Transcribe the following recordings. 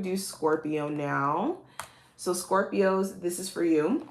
Do Scorpio now. So Scorpios, this is for you.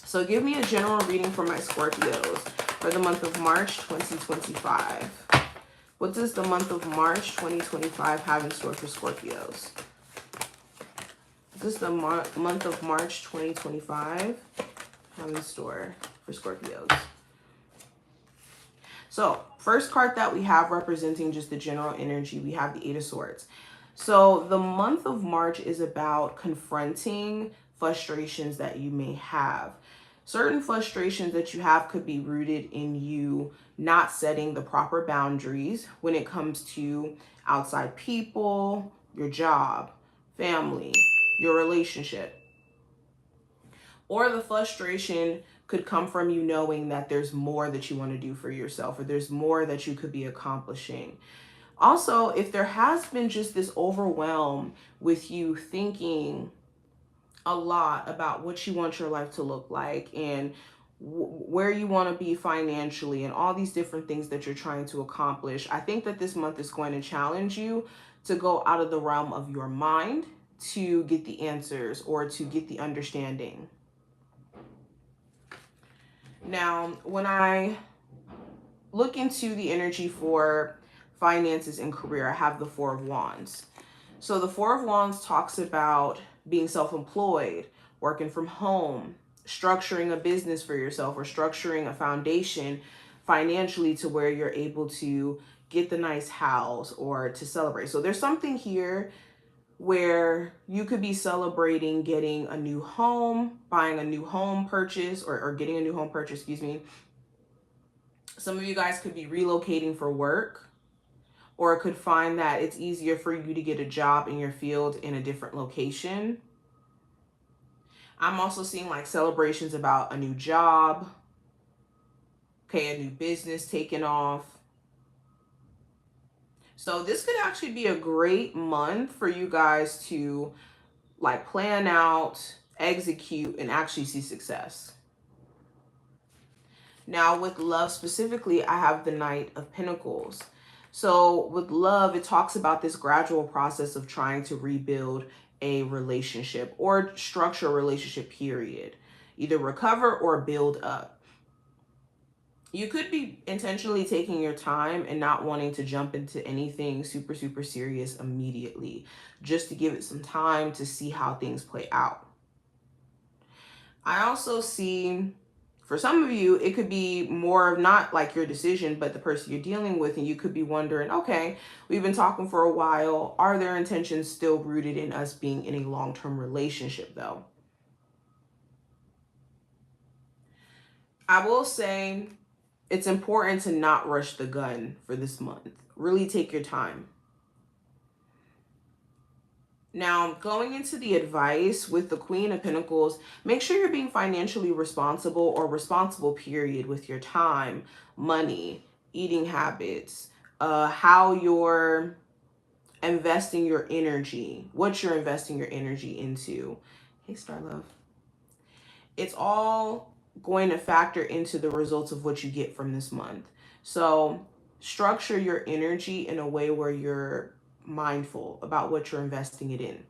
So give me a general reading for my Scorpios for the month of March 2025. What does the month of March 2025 have in store for Scorpios? What does the month of March 2025 have in store for Scorpios? So first card that we have representing just the general energy, we have the Eight of Swords. So the month of March is about confronting frustrations that you may have. Certain frustrations that you have could be rooted in you not setting the proper boundaries when it comes to outside people, your job, family, your relationship. Or the frustration could come from you knowing that there's more that you want to do for yourself, or there's more that you could be accomplishing. Also, if there has been just this overwhelm with you thinking a lot about what you want your life to look like and where you want to be financially and all these different things that you're trying to accomplish, I think that this month is going to challenge you to go out of the realm of your mind to get the answers or to get the understanding. Now, when I look into the energy for finances and career, I have the Four of Wands. So the Four of Wands talks about being self-employed, working from home, structuring a business for yourself, or structuring a foundation financially to where you're able to get the nice house or to celebrate. So there's something here where you could be celebrating getting a new home, buying a new home purchase, or getting a new home purchase, excuse me. Some of you guys could be relocating for work, or could find that it's easier for you to get a job in your field in a different location. I'm also seeing like celebrations about a new job, okay, a new business taking off. So this could actually be a great month for you guys to like plan out, execute, and actually see success. Now with love specifically, I have the Knight of Pentacles. So with love, it talks about this gradual process of trying to rebuild a relationship or structure a relationship, period. Either recover or build up. You could be intentionally taking your time and not wanting to jump into anything super, super serious immediately, just to give it some time to see how things play out. I also see, for some of you, it could be more of not like your decision, but the person you're dealing with, and you could be wondering, okay, we've been talking for a while. Are their intentions still rooted in us being in a long-term relationship though? I will say it's important to not rush the gun for this month. Really take your time. Now, going into the advice with the Queen of Pentacles, make sure you're being financially responsible or responsible, period, with your time, money, eating habits, how you're investing your energy, what you're investing your energy into. Hey, Star Love. It's all going to factor into the results of what you get from this month. So structure your energy in a way where you're mindful about what you're investing it in.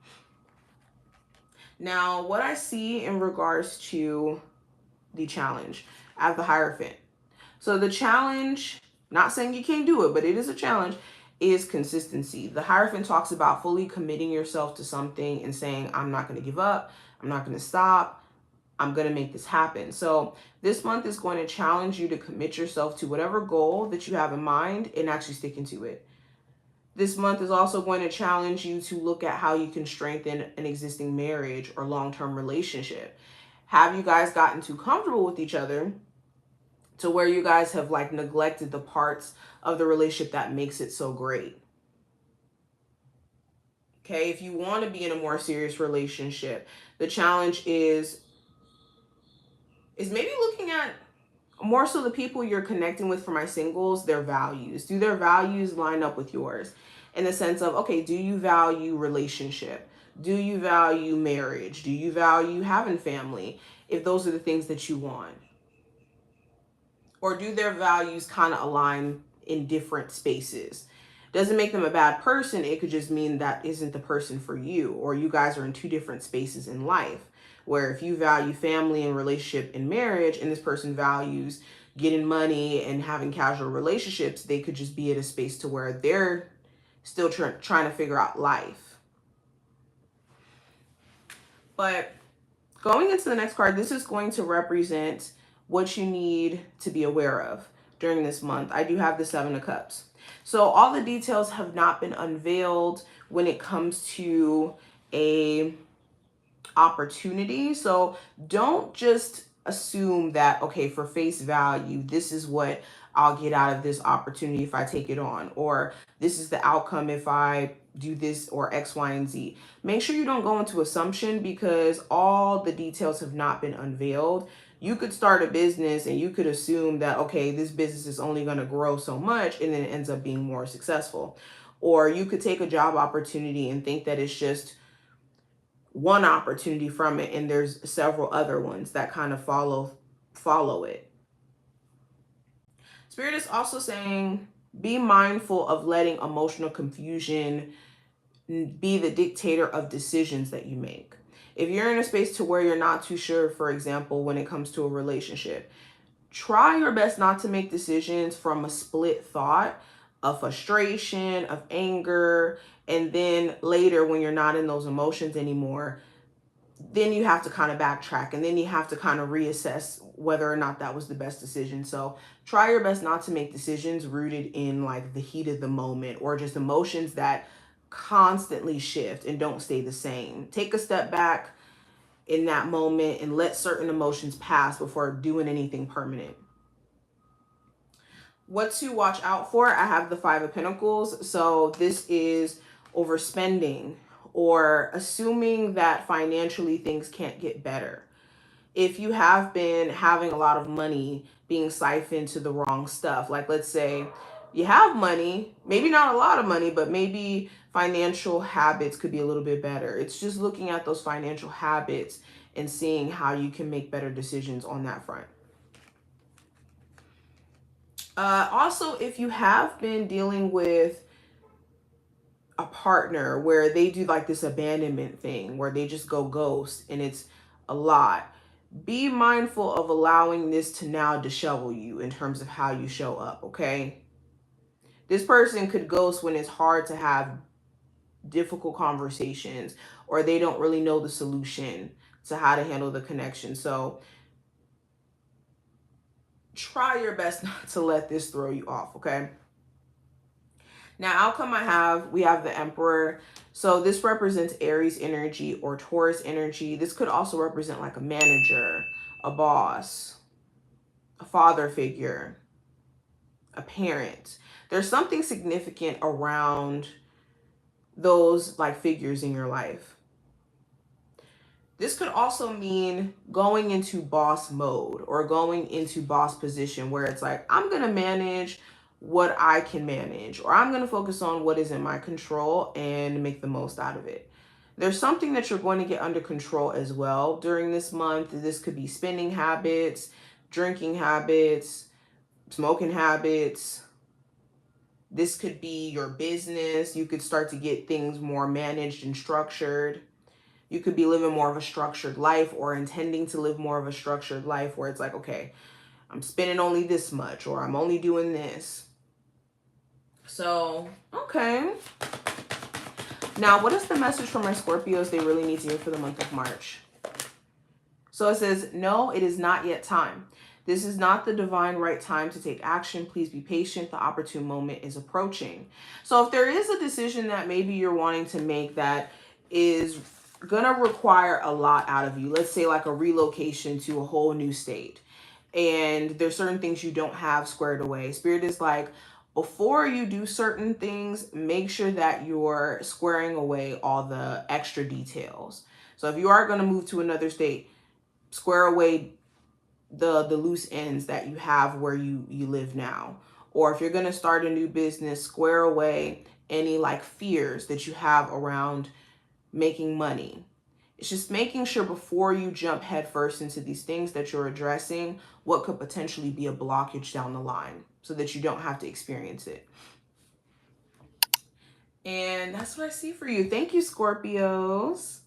Now, what I see in regards to the challenge, I have the Hierophant. So the challenge, not saying you can't do it, but it is a challenge, is consistency. The Hierophant talks about fully committing yourself to something and saying, I'm not going to give up. I'm not going to stop. I'm going to make this happen. So this month is going to challenge you to commit yourself to whatever goal that you have in mind and actually sticking to it. This month is also going to challenge you to look at how you can strengthen an existing marriage or long-term relationship. Have you guys gotten too comfortable with each other to where you guys have like neglected the parts of the relationship that makes it so great? Okay, if you want to be in a more serious relationship, the challenge is maybe looking at more so the people you're connecting with. For my singles, their values. Do their values line up with yours? In the sense of, okay, do you value relationship? Do you value marriage? Do you value having family? If those are the things that you want. Or do their values kind of align in different spaces? Doesn't make them a bad person. It could just mean that isn't the person for you, or you guys are in two different spaces in life, where if you value family and relationship and marriage, and this person values getting money and having casual relationships, they could just be at a space to where they're still trying to figure out life. But going into the next card, this is going to represent what you need to be aware of during this month. I do have the Seven of Cups. So all the details have not been unveiled when it comes to a opportunity. So don't just assume that, okay, for face value, this is what I'll get out of this opportunity if I take it on, or this is the outcome if I do this, or X, Y, and Z. Make sure you don't go into assumption, because all the details have not been unveiled. You could start a business and you could assume that, okay, this business is only going to grow so much, and then it ends up being more successful. Or you could take a job opportunity and think that it's just one opportunity from it, and there's several other ones that kind of follow it. Spirit is also saying, be mindful of letting emotional confusion be the dictator of decisions that you make. If you're in a space to where you're not too sure, for example, when it comes to a relationship, try your best not to make decisions from a split thought of frustration, of anger, and then later when you're not in those emotions anymore, then you have to kind of backtrack, and then you have to kind of reassess whether or not that was the best decision. So try your best not to make decisions rooted in like the heat of the moment, or just emotions that constantly shift and don't stay the same. Take a step back in that moment and let certain emotions pass before doing anything permanent. What to watch out for, I have the Five of Pentacles. So this is overspending, or assuming that financially things can't get better. If you have been having a lot of money being siphoned to the wrong stuff, like let's say you have money, maybe not a lot of money, but maybe financial habits could be a little bit better. It's just looking at those financial habits and seeing how you can make better decisions on that front. Also, if you have been dealing with a partner where they do like this abandonment thing, where they just go ghost and it's a lot, be mindful of allowing this to now dishevel you in terms of how you show up, okay? This person could ghost when it's hard to have difficult conversations, or they don't really know the solution to how to handle the connection. So try your best not to let this throw you off, okay? Now, outcome we have the Emperor. So this represents Aries energy or Taurus energy. This could also represent like a manager, a boss, a father figure, a parent. There's something significant around those like figures in your life. This could also mean going into boss mode, or going into boss position, where it's like, I'm going to manage what I can manage, or I'm going to focus on what is in my control and make the most out of it. There's something that you're going to get under control as well during this month. This could be spending habits, drinking habits, smoking habits. This could be your business. You could start to get things more managed and structured. You could be living more of a structured life, or intending to live more of a structured life, where it's like, okay, I'm spending only this much, or I'm only doing this. So, okay. Now, what is the message for my Scorpios they really need to hear for the month of March? So it says, no, it is not yet time. This is not the divine right time to take action. Please be patient. The opportune moment is approaching. So if there is a decision that maybe you're wanting to make that is going to require a lot out of you, let's say like a relocation to a whole new state, and there's certain things you don't have squared away, Spirit is like, before you do certain things, make sure that you're squaring away all the extra details. So if you are going to move to another state, square away the loose ends that you have where you live now. Or if you're going to start a new business, square away any like fears that you have around making money. It's just making sure before you jump headfirst into these things that you're addressing what could potentially be a blockage down the line, so that you don't have to experience it. And that's what I see for you. Thank you, Scorpios.